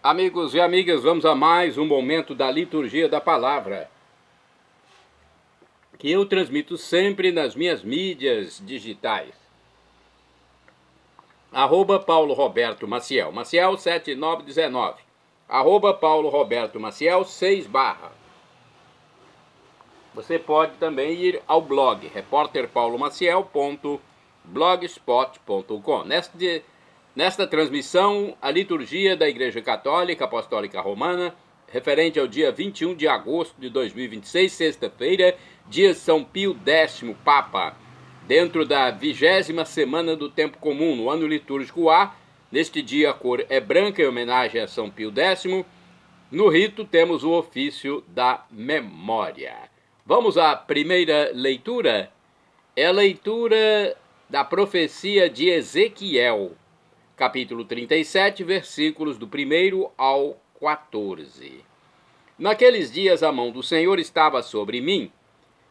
Amigos e amigas, vamos a mais um momento da liturgia da palavra, que eu transmito sempre nas minhas mídias digitais. Paulo Roberto Maciel, Maciel 7919. Paulo Roberto Maciel 6 barra. Você pode também ir ao blog repórterpaulomaciel.blogspot.com. Nesta transmissão, a liturgia da Igreja Católica Apostólica Romana, referente ao dia 21 de agosto de 2026, sexta-feira, dia São Pio X, Papa, dentro da 20ª semana do Tempo Comum, no ano litúrgico A. Neste dia a cor é branca, em homenagem a São Pio X. No rito temos o ofício da memória. Vamos à primeira leitura? É a leitura da profecia de Ezequiel, capítulo 37, versículos do 1º ao 14. Naqueles dias a mão do Senhor estava sobre mim,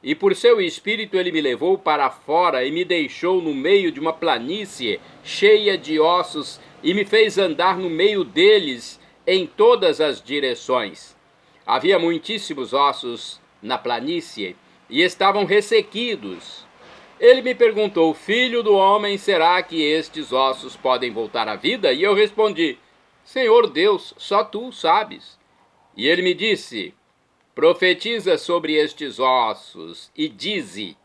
e por seu espírito ele me levou para fora e me deixou no meio de uma planície cheia de ossos e me fez andar no meio deles em todas as direções. Havia muitíssimos ossos na planície e estavam ressequidos. Ele me perguntou: Filho do homem, será que estes ossos podem voltar à vida? E eu respondi: Senhor Deus, só tu sabes. E ele me disse: Profetiza sobre estes ossos e dize: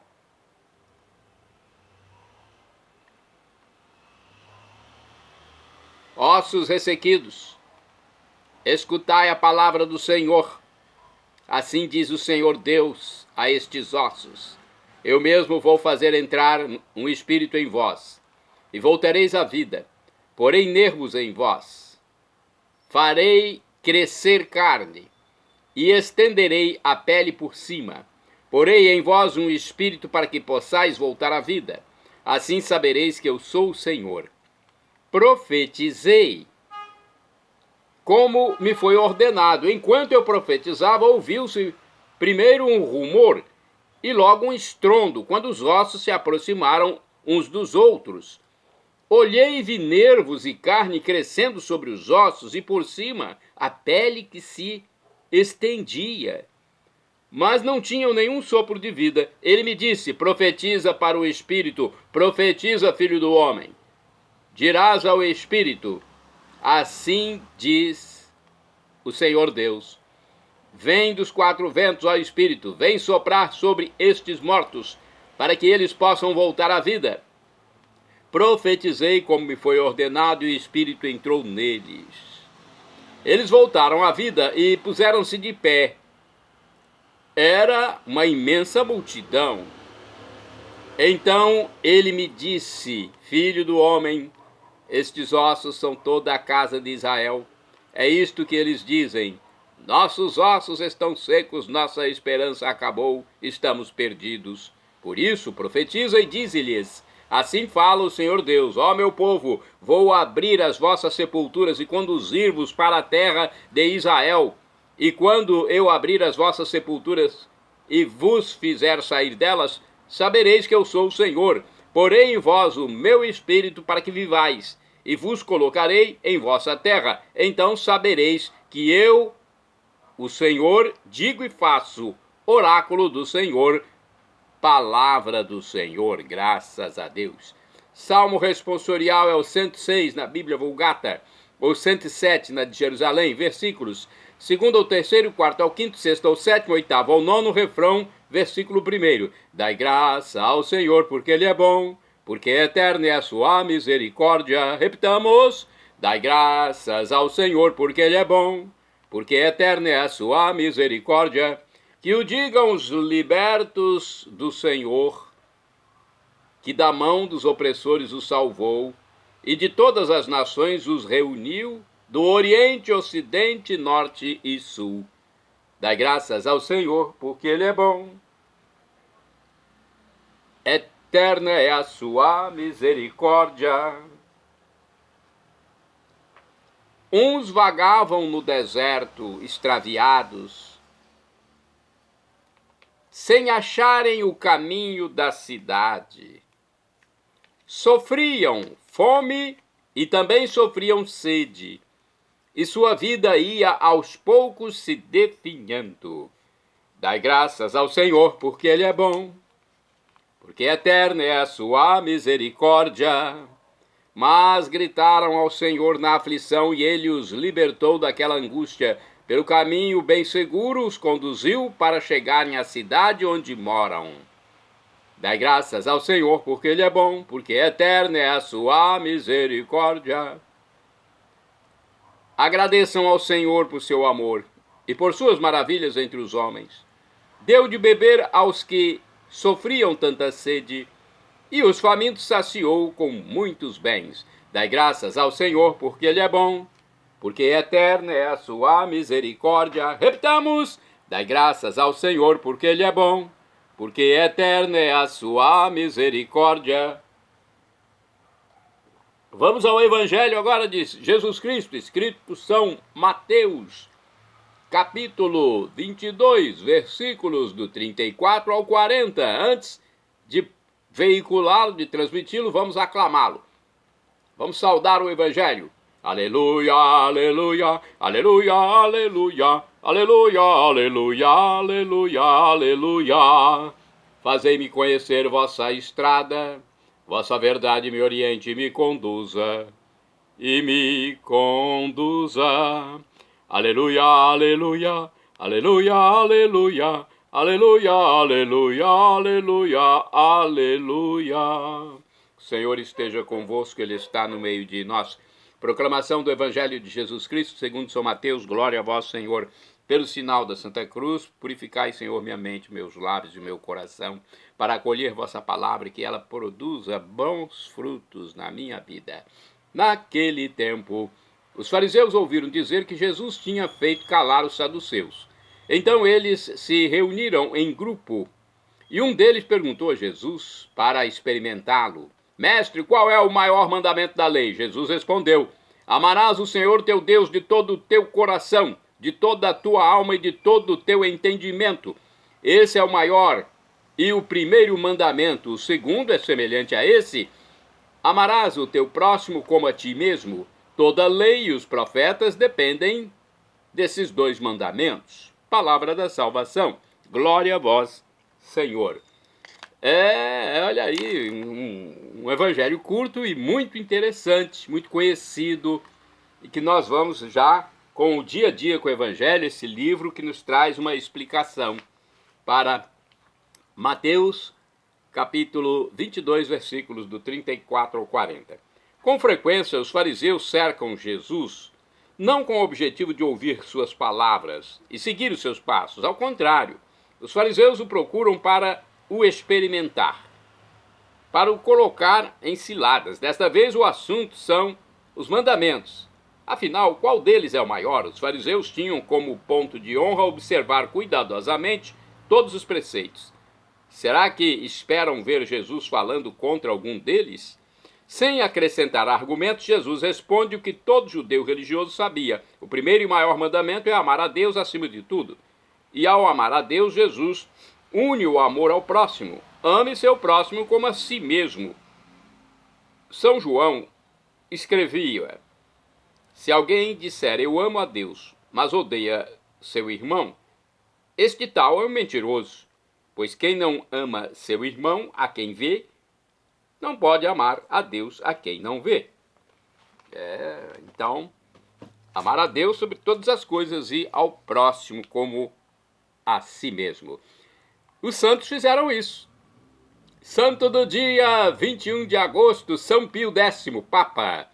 Ossos ressequidos, escutai a palavra do Senhor. Assim diz o Senhor Deus a estes ossos: Eu mesmo vou fazer entrar um espírito em vós, e voltareis à vida, porém nervos em vós. Farei crescer carne, e estenderei a pele por cima. Porei em vós um espírito para que possais voltar à vida. Assim sabereis que eu sou o Senhor. Profetizei como me foi ordenado. Enquanto eu profetizava, ouviu-se primeiro um rumor e logo um estrondo, quando os ossos se aproximaram uns dos outros. Olhei e vi nervos e carne crescendo sobre os ossos e por cima a pele que se estendia. Mas não tinham nenhum sopro de vida. Ele me disse: Profetiza para o Espírito, profetiza, filho do homem. Dirás ao Espírito: Assim diz o Senhor Deus: Vem dos quatro ventos, ó Espírito, vem soprar sobre estes mortos, para que eles possam voltar à vida. Profetizei como me foi ordenado, e o Espírito entrou neles. Eles voltaram à vida e puseram-se de pé. Era uma imensa multidão. Então ele me disse: Filho do homem, estes ossos são toda a casa de Israel. É isto que eles dizem: Nossos ossos estão secos, nossa esperança acabou, estamos perdidos. Por isso profetiza e dize-lhes: Assim fala o Senhor Deus: Ó meu povo, vou abrir as vossas sepulturas e conduzir-vos para a terra de Israel. E quando eu abrir as vossas sepulturas e vos fizer sair delas, sabereis que eu sou o Senhor. Porei em vós o meu espírito para que vivais, e vos colocarei em vossa terra. Então sabereis que eu, o Senhor, digo e faço. Oráculo do Senhor, palavra do Senhor, graças a Deus. Salmo responsorial é o 106 na Bíblia Vulgata, ou 107 na de Jerusalém, versículos 2º ao 3º, 4º ao 5º, 6º ao 7º, 8º ao 9º, refrão, versículo 1º. Dai graça ao Senhor, porque Ele é bom, porque eterna é a sua misericórdia. Repitamos: dai graças ao Senhor, porque Ele é bom, porque eterna é a sua misericórdia. Que o digam os libertos do Senhor, que da mão dos opressores os salvou, e de todas as nações os reuniu, do Oriente, Ocidente, Norte e Sul. Dai graças ao Senhor, porque Ele é bom. Eterna é a sua misericórdia. Uns vagavam no deserto, extraviados, sem acharem o caminho da cidade. Sofriam fome e também sofriam sede. e sua vida ia aos poucos se definhando. Dai graças ao Senhor, porque Ele é bom, porque eterna é a sua misericórdia. Mas gritaram ao Senhor na aflição, e Ele os libertou daquela angústia. Pelo caminho bem seguro os conduziu para chegarem à cidade onde moram. Dai graças ao Senhor, porque Ele é bom, porque eterna é a sua misericórdia. Agradeçam ao Senhor por seu amor e por suas maravilhas entre os homens. Deu de beber aos que sofriam tanta sede, e os famintos saciou com muitos bens. Dai graças ao Senhor, porque Ele é bom, porque eterna é a sua misericórdia. Repitamos: dai graças ao Senhor, porque Ele é bom, porque eterna é a sua misericórdia. Vamos ao Evangelho agora de Jesus Cristo, escrito por São Mateus, capítulo 22, versículos do 34 ao 40. Antes de veiculá-lo, de transmiti-lo, vamos aclamá-lo. Vamos saudar o Evangelho. Aleluia, aleluia, aleluia, aleluia, aleluia, aleluia, aleluia, aleluia. Fazei-me conhecer vossa estrada, vossa verdade me oriente e me conduza, Aleluia, aleluia, aleluia, aleluia, aleluia, aleluia, aleluia, aleluia. O Senhor esteja convosco, Ele está no meio de nós. Proclamação do Evangelho de Jesus Cristo, segundo São Mateus. Glória a vós, Senhor. Pelo sinal da Santa Cruz, purificai, Senhor, minha mente, meus lábios e meu coração, para acolher vossa palavra e que ela produza bons frutos na minha vida. Naquele tempo, os fariseus ouviram dizer que Jesus tinha feito calar os saduceus. Então eles se reuniram em grupo, e um deles perguntou a Jesus para experimentá-lo: Mestre, qual é o maior mandamento da lei? Jesus respondeu: Amarás o Senhor teu Deus de todo o teu coração, de toda a tua alma e de todo o teu entendimento. Esse é o maior e o primeiro mandamento. O segundo é semelhante a esse: amarás o teu próximo como a ti mesmo. Toda a lei e os profetas dependem desses dois mandamentos. Palavra da salvação. Glória a vós, Senhor. Olha aí, um evangelho curto e muito interessante, muito conhecido, e que nós vamos já com o dia a dia com o evangelho, esse livro que nos traz uma explicação para Mateus, capítulo 22, versículos do 34 ao 40. Com frequência, os fariseus cercam Jesus, não com o objetivo de ouvir suas palavras e seguir os seus passos. Ao contrário, os fariseus o procuram para o experimentar, para o colocar em ciladas. Desta vez o assunto são os mandamentos. Afinal, qual deles é o maior? Os fariseus tinham como ponto de honra observar cuidadosamente todos os preceitos. Será que esperam ver Jesus falando contra algum deles? Sem acrescentar argumentos, Jesus responde o que todo judeu religioso sabia. O primeiro e maior mandamento é amar a Deus acima de tudo. E ao amar a Deus, Jesus une o amor ao próximo. Ame seu próximo como a si mesmo. São João escrevia: se alguém disser eu amo a Deus, mas odeia seu irmão, este tal é um mentiroso. Pois quem não ama seu irmão, a quem vê, não pode amar a Deus a quem não vê. Então, amar a Deus sobre todas as coisas e ao próximo como a si mesmo. Os santos fizeram isso. Santo do dia 21 de agosto, São Pio X, Papa.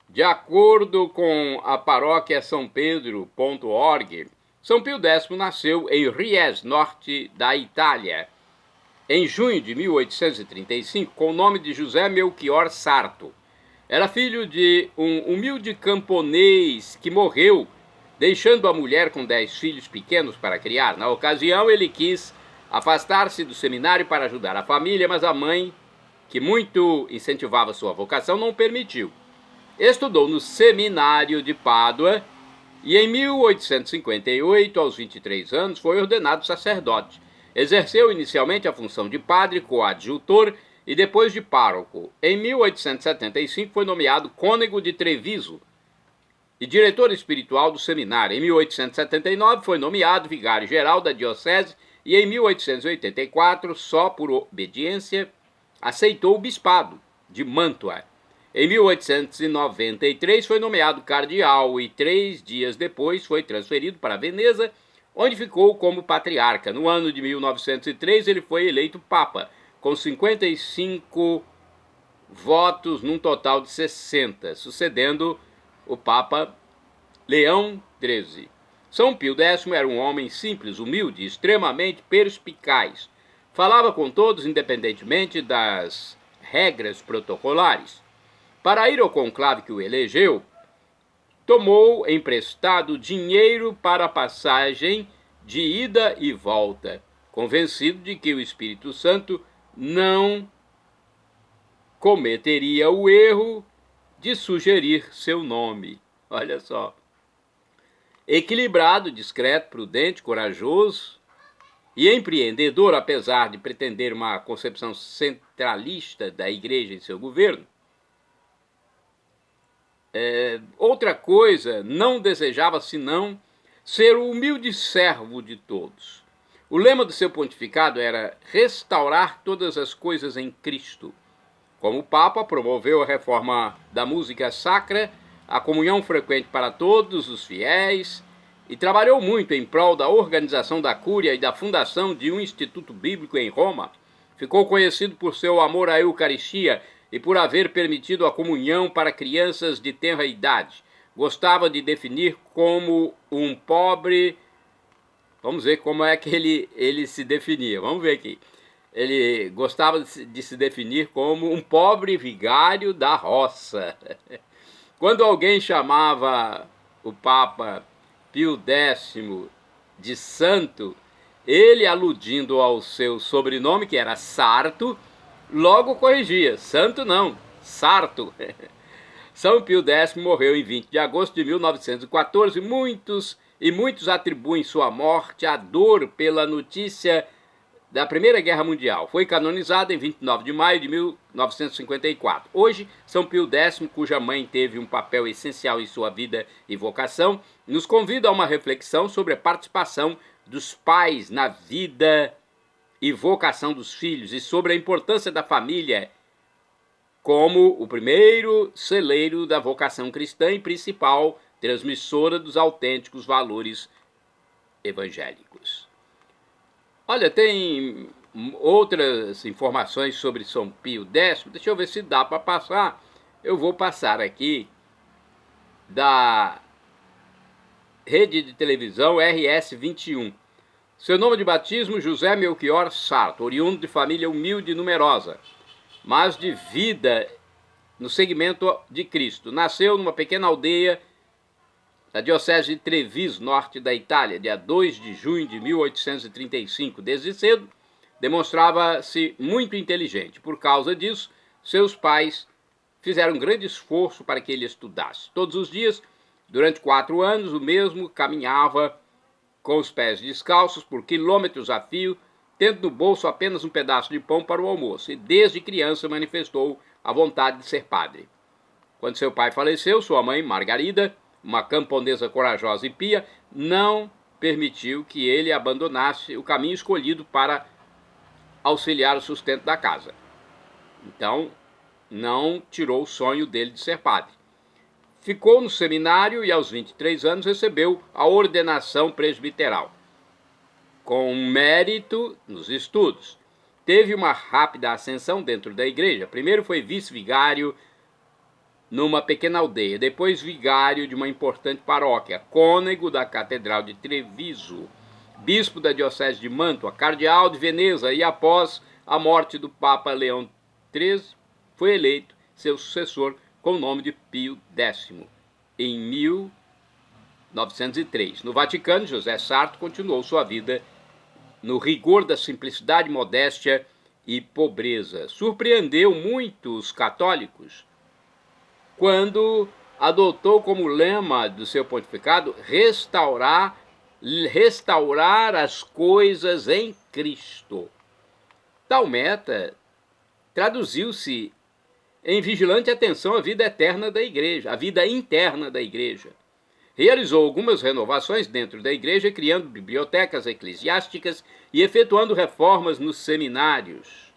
De acordo com a paróquia sãopedro.org, São Pio X nasceu em Ries, norte da Itália, em junho de 1835, com o nome de José Melchior Sarto. Era filho de um humilde camponês que morreu, deixando a mulher com 10 filhos pequenos para criar. Na ocasião, ele quis afastar-se do seminário para ajudar a família, mas a mãe, que muito incentivava sua vocação, não permitiu. Estudou no seminário de Pádua e em 1858, aos 23 anos, foi ordenado sacerdote. Exerceu inicialmente a função de padre coadjutor e depois de pároco. Em 1875 foi nomeado cônego de Treviso. e diretor espiritual do seminário. Em 1879 foi nomeado vigário-geral da diocese e em 1884, só por obediência, aceitou o bispado de Mantua. Em 1893 foi nomeado cardeal e 3 dias depois foi transferido para Veneza, onde ficou como patriarca. No ano de 1903 ele foi eleito papa, com 55 votos num total de 60, sucedendo o Papa Leão XIII. São Pio X era um homem simples, humilde, extremamente perspicaz. Falava com todos independentemente das regras protocolares. Para ir ao conclave que o elegeu, tomou emprestado dinheiro para a passagem de ida e volta, convencido de que o Espírito Santo não cometeria o erro de sugerir seu nome. Olha só. Equilibrado, discreto, prudente, corajoso e empreendedor, apesar de pretender uma concepção centralista da Igreja e seu governo, outra coisa não desejava senão ser o humilde servo de todos. O lema do seu pontificado era restaurar todas as coisas em Cristo. Como Papa, promoveu a reforma da música sacra, a comunhão frequente para todos os fiéis e trabalhou muito em prol da organização da Cúria e da fundação de um instituto bíblico em Roma. Ficou conhecido por seu amor à Eucaristia e por haver permitido a comunhão para crianças de tenra idade. Gostava de definir como um pobre... Vamos ver como é que ele se definia. Vamos ver aqui. Ele gostava de se definir como um pobre vigário da roça. Quando alguém chamava o Papa Pio X de santo, ele, aludindo ao seu sobrenome, que era Sarto, logo corrigia: santo não, Sarto. São Pio X morreu em 20 de agosto de 1914. Muitos atribuem sua morte à dor pela notícia da Primeira Guerra Mundial. Foi canonizado em 29 de maio de 1954. Hoje, São Pio X, cuja mãe teve um papel essencial em sua vida e vocação, nos convida a uma reflexão sobre a participação dos pais na vida e vocação dos filhos e sobre a importância da família como o primeiro celeiro da vocação cristã e principal transmissora dos autênticos valores evangélicos. Olha, tem outras informações sobre São Pio X. Deixa eu ver se dá para passar. Eu vou passar aqui da rede de televisão RS21. Seu nome de batismo, José Melchior Sarto, oriundo de família humilde e numerosa, mas de vida no segmento de Cristo. Nasceu numa pequena aldeia da diocese de Treviso, norte da Itália, dia 2 de junho de 1835. Desde cedo, demonstrava-se muito inteligente. Por causa disso, seus pais fizeram um grande esforço para que ele estudasse. Todos os dias, durante 4 anos, o mesmo caminhava com os pés descalços por quilômetros a fio, tendo no bolso apenas um pedaço de pão para o almoço, e desde criança manifestou a vontade de ser padre. Quando seu pai faleceu, sua mãe, Margarida, uma camponesa corajosa e pia, não permitiu que ele abandonasse o caminho escolhido para auxiliar o sustento da casa. Então, não tirou o sonho dele de ser padre. Ficou no seminário e aos 23 anos recebeu a ordenação presbiteral, com mérito nos estudos. Teve uma rápida ascensão dentro da igreja. Primeiro foi vice-vigário numa pequena aldeia, depois vigário de uma importante paróquia, cônego da Catedral de Treviso, bispo da diocese de Mantua, cardeal de Veneza e, após a morte do Papa Leão XIII, foi eleito seu sucessor com o nome de Pio X, em 1903. No Vaticano, José Sarto continuou sua vida no rigor da simplicidade, modéstia e pobreza. Surpreendeu muitos católicos quando adotou como lema do seu pontificado restaurar as coisas em Cristo. Tal meta traduziu-se em vigilante atenção à vida eterna da igreja, à vida interna da igreja. Realizou algumas renovações dentro da igreja, criando bibliotecas eclesiásticas e efetuando reformas nos seminários.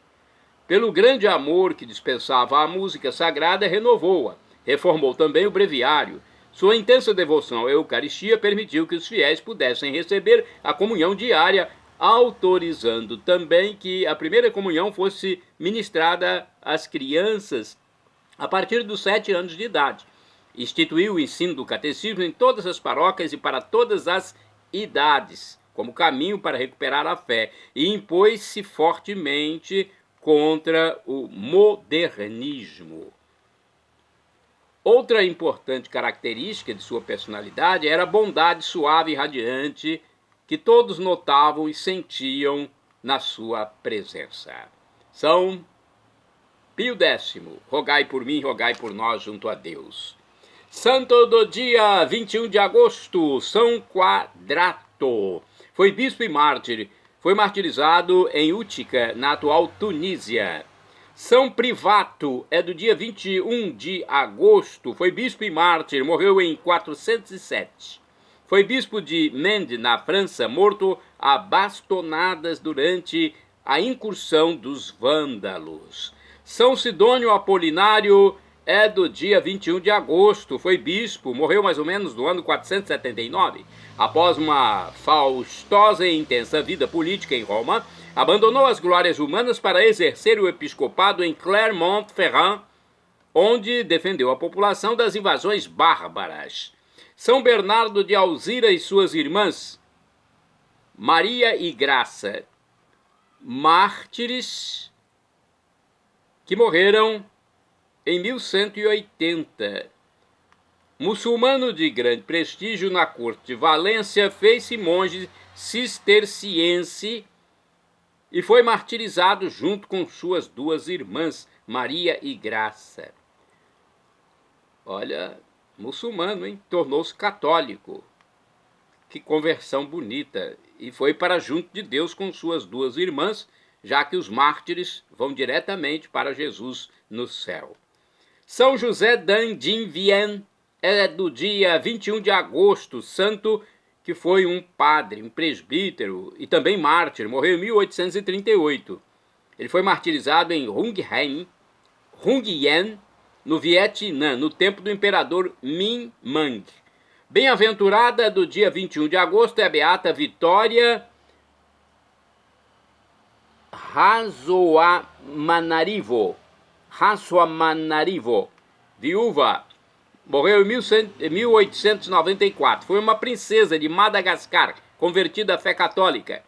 Pelo grande amor que dispensava à música sagrada, renovou-a. Reformou também o breviário. Sua intensa devoção à Eucaristia permitiu que os fiéis pudessem receber a comunhão diária, autorizando também que a primeira comunhão fosse ministrada às crianças a partir dos 7 anos de idade. Instituiu o ensino do catecismo em todas as paróquias e para todas as idades, como caminho para recuperar a fé, e impôs-se fortemente contra o modernismo. Outra importante característica de sua personalidade era a bondade suave e radiante que todos notavam e sentiam na sua presença. São Pio X, rogai por mim, rogai por nós junto a Deus. Santo do dia 21 de agosto, São Quadrato. Foi bispo e mártir. Foi martirizado em Útica, na atual Tunísia. São Privato é do dia 21 de agosto. Foi bispo e mártir. Morreu em 407. Foi bispo de Mende, na França, morto a bastonadas durante a incursão dos vândalos. São Sidônio Apolinário é do dia 21 de agosto, foi bispo, morreu mais ou menos no ano 479. Após uma faustosa e intensa vida política em Roma, abandonou as glórias humanas para exercer o episcopado em Clermont-Ferrand, onde defendeu a população das invasões bárbaras. São Bernardo de Alzira e suas irmãs, Maria e Graça, mártires que morreram em 1180. Muçulmano de grande prestígio na corte de Valência, fez-se monge cisterciense e foi martirizado junto com suas 2 irmãs, Maria e Graça. Olha, muçulmano, hein? Tornou-se católico. Que conversão bonita. E foi para junto de Deus com suas 2 irmãs, já que os mártires vão diretamente para Jesus no céu. São José d'Andivien é do dia 21 de agosto, santo que foi um padre, um presbítero e também mártir, morreu em 1838. Ele foi martirizado em Hung-Yen, no Vietnã, no tempo do imperador Minh Mang. Bem-aventurada do dia 21 de agosto é a beata Vitória Rasoamanarivo, viúva, morreu em 1894. Foi uma princesa de Madagascar, convertida à fé católica.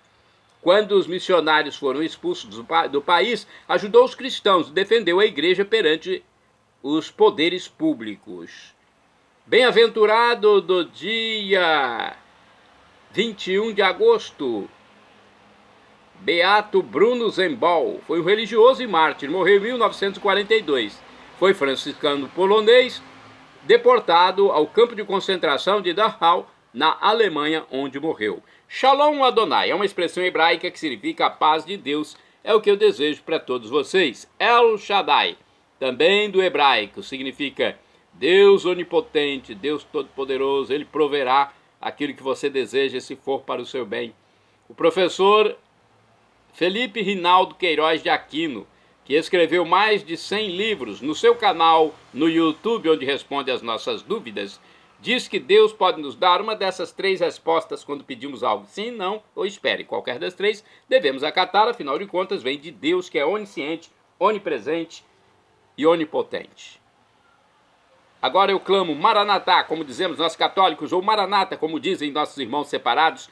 Quando os missionários foram expulsos do país, ajudou os cristãos e defendeu a igreja perante os poderes públicos. Bem-aventurado do dia 21 de agosto, Beato Bruno Zembal, foi um religioso e mártir, morreu em 1942. Foi franciscano polonês, deportado ao campo de concentração de Dachau, na Alemanha, onde morreu. Shalom Adonai é uma expressão hebraica que significa a paz de Deus. É o que eu desejo para todos vocês. El Shaddai, também do hebraico, significa Deus onipotente, Deus todo-poderoso. Ele proverá aquilo que você deseja se for para o seu bem. O professor Felipe Rinaldo Queiroz de Aquino, que escreveu mais de 100 livros, no seu canal no YouTube, onde responde às nossas dúvidas, diz que Deus pode nos dar uma dessas 3 respostas quando pedimos algo. Sim, não ou espere. Qualquer das 3 devemos acatar, afinal de contas vem de Deus, que é onisciente, onipresente e onipotente. Agora eu clamo Maranatá, como dizemos nós católicos, ou Maranata, como dizem nossos irmãos separados,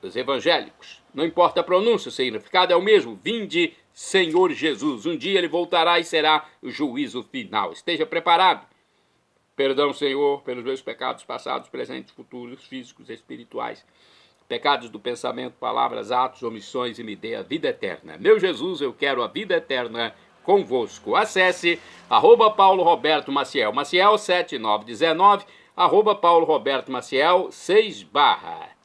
os evangélicos. Não importa a pronúncia, o significado é o mesmo. Vinde, Senhor Jesus. Um dia ele voltará e será o juízo final. Esteja preparado. Perdão, Senhor, pelos meus pecados passados, presentes, futuros, físicos e espirituais. Pecados do pensamento, palavras, atos, omissões, e me dê a vida eterna. Meu Jesus, eu quero a vida eterna convosco. Acesse @Paulo Roberto Maciel, Maciel 7919, @Paulo Roberto Maciel 6 /.